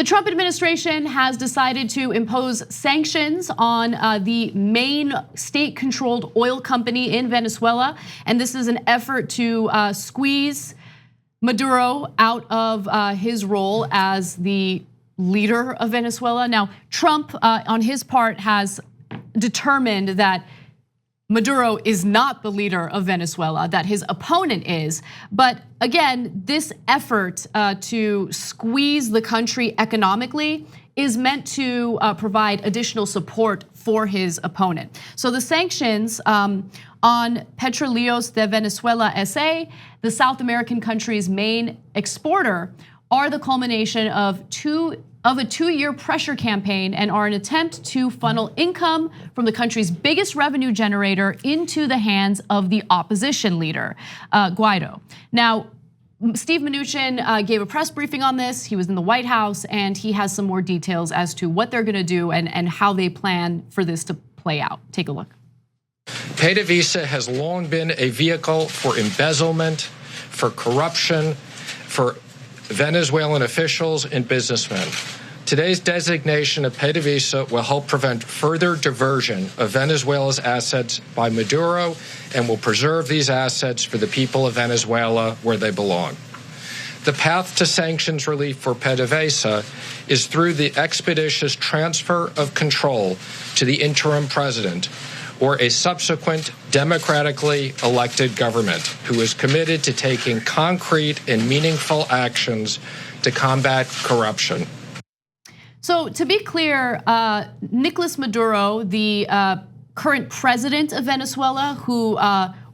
Trump administration has decided to impose sanctions on the main state-controlled oil company in Venezuela. And this is an effort to squeeze Maduro out of his role as the leader of Venezuela. Now, Trump, on his part, has determined that Maduro is not the leader of Venezuela, that his opponent is. But again, this effort to squeeze the country economically is meant to provide additional support for his opponent. So the sanctions on Petroleos de Venezuela SA, the South American country's main exporter, are the culmination of a two-year pressure campaign and are an attempt to funnel income from the country's biggest revenue generator into the hands of the opposition leader, Guaido. Now, Steve Mnuchin gave a press briefing on this. He was in the White House, and he has some more details as to what they're gonna do and how they plan for this to play out. Take a look. PDVSA has long been a vehicle for embezzlement, for corruption, for Venezuelan officials and businessmen. Today's designation of PDVSA will help prevent further diversion of Venezuela's assets by Maduro and will preserve these assets for the people of Venezuela where they belong. The path to sanctions relief for PDVSA is through the expeditious transfer of control to the interim president or a subsequent democratically elected government who is committed to taking concrete and meaningful actions to combat corruption. So to be clear, Nicolás Maduro, the current president of Venezuela, who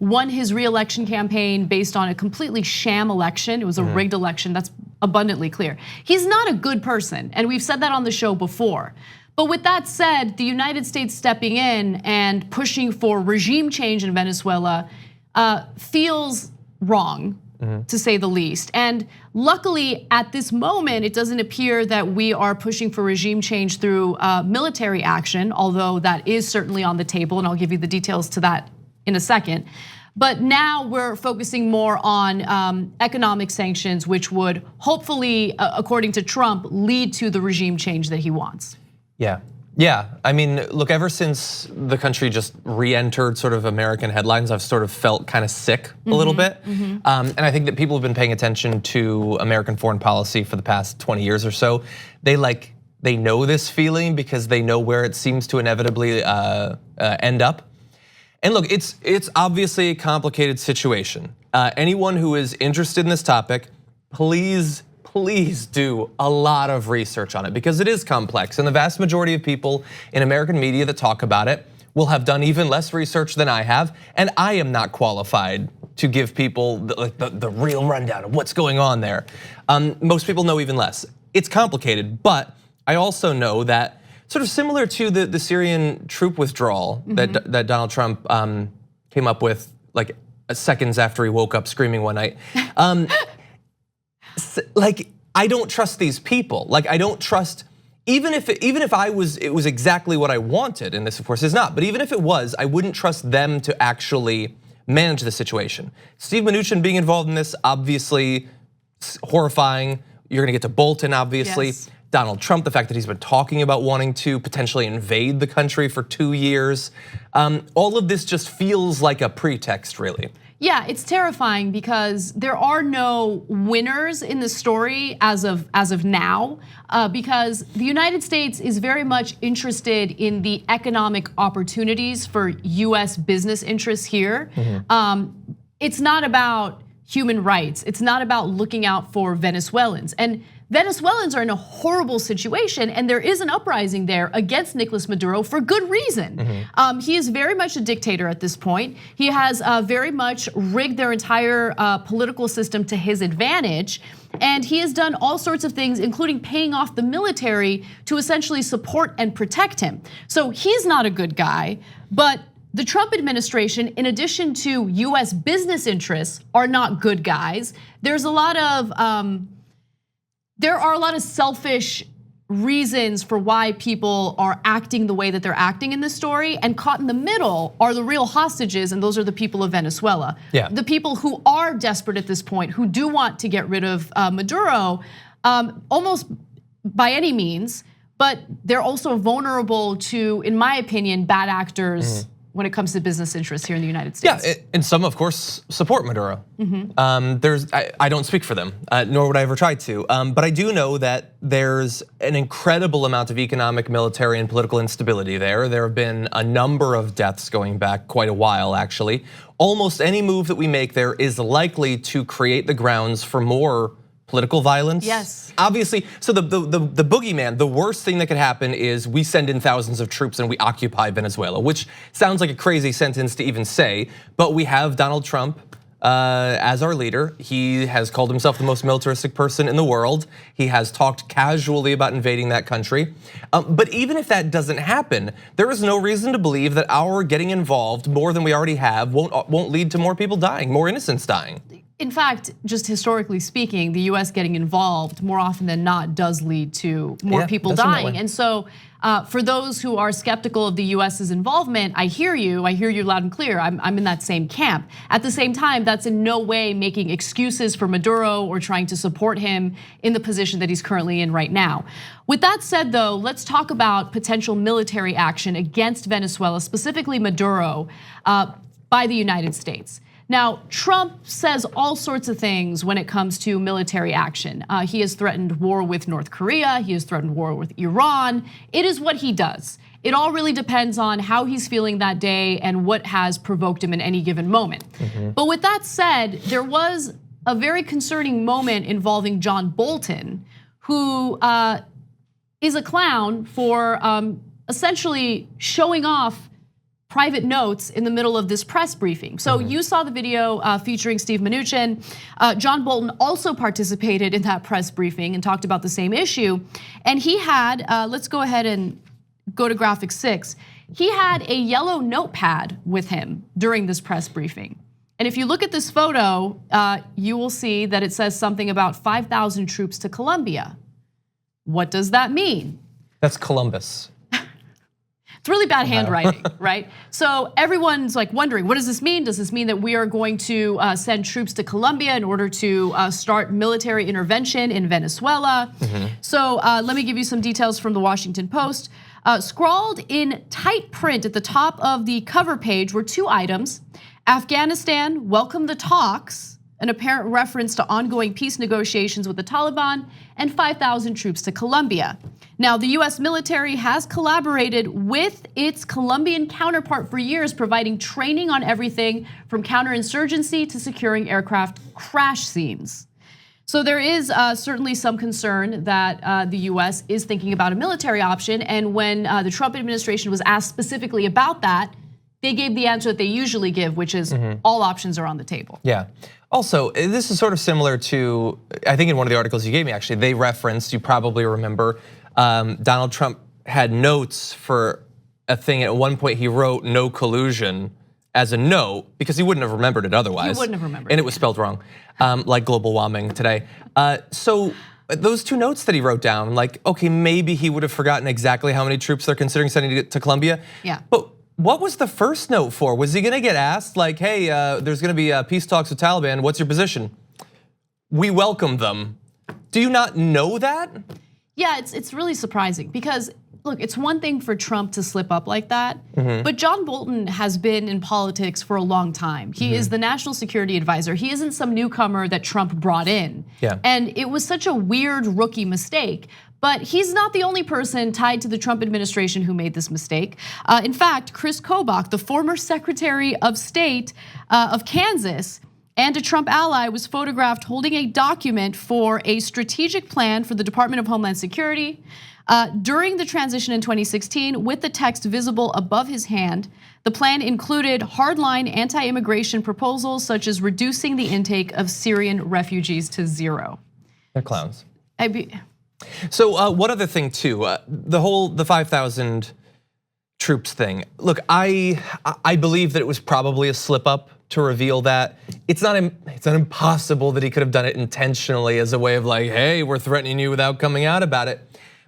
won his re-election campaign based on a completely sham election, it was a rigged election, that's abundantly clear. He's not a good person, and we've said that on the show before. But with that said, the United States stepping in and pushing for regime change in Venezuela feels wrong, to say the least. And luckily, at this moment, it doesn't appear that we are pushing for regime change through military action, although that is certainly on the table, and I'll give you the details to that in a second. But now we're focusing more on economic sanctions, which would hopefully, according to Trump, lead to the regime change that he wants. Yeah. I mean, look, ever since the country just re-entered sort of American headlines, I've sort of felt kind of sick a little bit. And I think that people have been paying attention to American foreign policy for the past 20 years or so. They know this feeling because they know where it seems to inevitably end up. And look, it's obviously a complicated situation. Anyone who is interested in this topic, please do a lot of research on it because it is complex, and the vast majority of people in American media that talk about it will have done even less research than I have, and I am not qualified to give people the real rundown of what's going on there. Most people know even less. It's complicated, but I also know that sort of similar to the Syrian troop withdrawal that Donald Trump came up with like seconds after he woke up screaming one night. Like, I don't trust these people. Like, I don't trust, even if it was exactly what I wanted, and this of course is not, but even if it was, I wouldn't trust them to actually manage the situation. Steve Mnuchin being involved in this, obviously horrifying. You're gonna get to Bolton, obviously. Yes. Donald Trump, the fact that he's been talking about wanting to potentially invade the country for 2 years. All of this just feels like a pretext, really. Yeah, it's terrifying because there are no winners in the story as of now, because the United States is very much interested in the economic opportunities for US business interests here. It's not about human rights. It's not about looking out for Venezuelans. And Venezuelans are in a horrible situation, and there is an uprising there against Nicolás Maduro for good reason. He is very much a dictator at this point. He has very much rigged their entire political system to his advantage, and he has done all sorts of things, including paying off the military to essentially support and protect him. So he's not a good guy, but the Trump administration, in addition to US business interests, are not good guys. There are a lot of selfish reasons for why people are acting the way that they're acting in this story, and caught in the middle are the real hostages, and those are the people of Venezuela. The people who are desperate at this point, who do want to get rid of Maduro, almost by any means, but they're also vulnerable to, in my opinion, bad actors when it comes to business interests here in the United States. Yeah, and some, of course, support Maduro. I don't speak for them, nor would I ever try to. But I do know that there's an incredible amount of economic, military, and political instability there. There have been a number of deaths going back quite a while, actually. Almost any move that we make there is likely to create the grounds for more political violence. Yes. Obviously, so the boogeyman, the worst thing that could happen is we send in thousands of troops and we occupy Venezuela, which sounds like a crazy sentence to even say, but we have Donald Trump as our leader. He has called himself the most militaristic person in the world. He has talked casually about invading that country. But even if that doesn't happen, there is no reason to believe that our getting involved more than we already have won't lead to more people dying, more innocents dying. In fact, just historically speaking, the US getting involved more often than not does lead to more people dying. And so for those who are skeptical of the US's involvement, I hear you loud and clear. I'm in that same camp. At the same time, that's in no way making excuses for Maduro or trying to support him in the position that he's currently in right now. With that said though, let's talk about potential military action against Venezuela, specifically Maduro, by the United States. Now, Trump says all sorts of things when it comes to military action. He has threatened war with North Korea, he has threatened war with Iran. It is what he does. It all really depends on how he's feeling that day and what has provoked him in any given moment. But with that said, there was a very concerning moment involving John Bolton, who is a clown for essentially showing off private notes in the middle of this press briefing. So you saw the video featuring Steve Mnuchin. John Bolton also participated in that press briefing and talked about the same issue. And he had, let's go ahead and go to graphic 6. He had a yellow notepad with him during this press briefing. And if you look at this photo, you will see that it says something about 5,000 troops to Colombia. What does that mean? That's Columbus. It's really bad handwriting, right? So everyone's like wondering, what does this mean? Does this mean that we are going to send troops to Colombia in order to start military intervention in Venezuela? So let me give you some details from the Washington Post. Scrawled in tight print at the top of the cover page were 2 items: Afghanistan, welcome the talks, an apparent reference to ongoing peace negotiations with the Taliban, and 5,000 troops to Colombia. Now, the US military has collaborated with its Colombian counterpart for years, providing training on everything from counterinsurgency to securing aircraft crash scenes. So there is certainly some concern that the US is thinking about a military option, and when the Trump administration was asked specifically about that, they gave the answer that they usually give, which is all options are on the table. Yeah. Also, this is sort of similar to, I think in one of the articles you gave me actually, they referenced, you probably remember, Donald Trump had notes for a thing. At one point he wrote no collusion as a note because he wouldn't have remembered it otherwise. He wouldn't have remembered and it was spelled wrong, like global warming today. So those 2 notes that he wrote down, like, okay, maybe he would have forgotten exactly how many troops they're considering sending to Colombia. Yeah. But what was the first note for? Was he gonna get asked like, hey, there's gonna be peace talks with Taliban, what's your position? We welcome them. Do you not know that? Yeah, it's really surprising because look, it's one thing for Trump to slip up like that, but John Bolton has been in politics for a long time. He is the national security advisor. He isn't some newcomer that Trump brought in. Yeah. And it was such a weird rookie mistake. But he's not the only person tied to the Trump administration who made this mistake. In fact, Chris Kobach, the former Secretary of State of Kansas, and a Trump ally, was photographed holding a document for a strategic plan for the Department of Homeland Security during the transition in 2016, with the text visible above his hand. The plan included hardline anti-immigration proposals such as reducing the intake of Syrian refugees to 0. They're clowns. So one other thing too, the 5,000 troops thing. Look, I believe that it was probably a slip up to reveal that. It's not impossible that he could have done it intentionally as a way of like, hey, we're threatening you without coming out about it.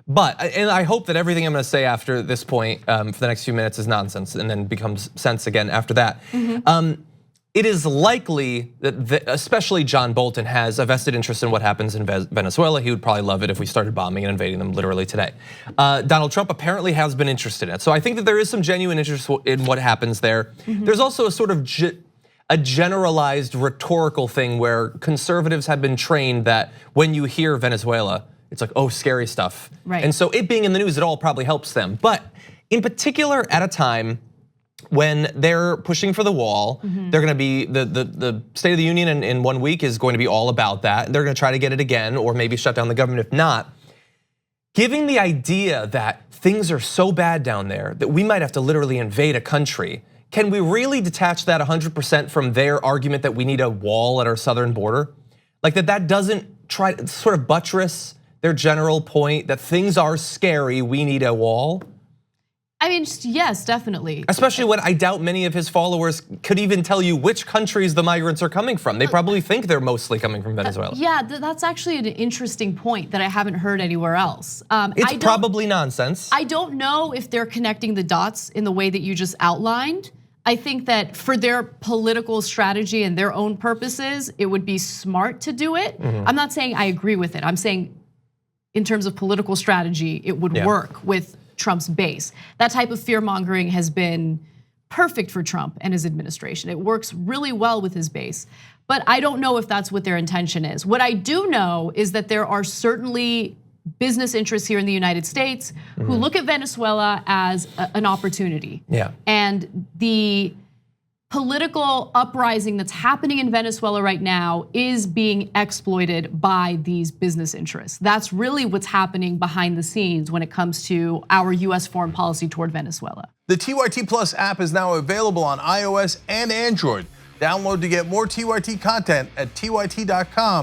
But, and I hope that everything I'm gonna say after this point for the next few minutes is nonsense and then becomes sense again after that. it is likely that especially John Bolton has a vested interest in what happens in Venezuela. He would probably love it if we started bombing and invading them literally today. Donald Trump apparently has been interested in it. So I think that there is some genuine interest in what happens there. There's also a sort of a generalized rhetorical thing where conservatives have been trained that when you hear Venezuela, it's like, oh, scary stuff. Right. And so it being in the news at all probably helps them. But in particular at a time when they're pushing for the wall, they're gonna be, the State of the Union in 1 week is going to be all about that. They're gonna try to get it again or maybe shut down the government if not. Giving the idea that things are so bad down there that we might have to literally invade a country, can we really detach that 100% from their argument that we need a wall at our southern border? Like that doesn't try to sort of buttress their general point that things are scary, we need a wall? I mean, yes, definitely. Especially when I doubt many of his followers could even tell you which countries the migrants are coming from. They probably think they're mostly coming from Venezuela. Yeah, that's actually an interesting point that I haven't heard anywhere else. It's probably nonsense. I don't know if they're connecting the dots in the way that you just outlined. I think that for their political strategy and their own purposes, it would be smart to do it. I'm not saying I agree with it. I'm saying in terms of political strategy, it would work with Trump's base. That type of fear mongering has been perfect for Trump and his administration. It works really well with his base. But I don't know if that's what their intention is. What I do know is that there are certainly business interests here in the United States who look at Venezuela as an opportunity. Yeah. And the political uprising that's happening in Venezuela right now is being exploited by these business interests. That's really what's happening behind the scenes when it comes to our US foreign policy toward Venezuela. The TYT Plus app is now available on iOS and Android. Download to get more TYT content at tyt.com/app.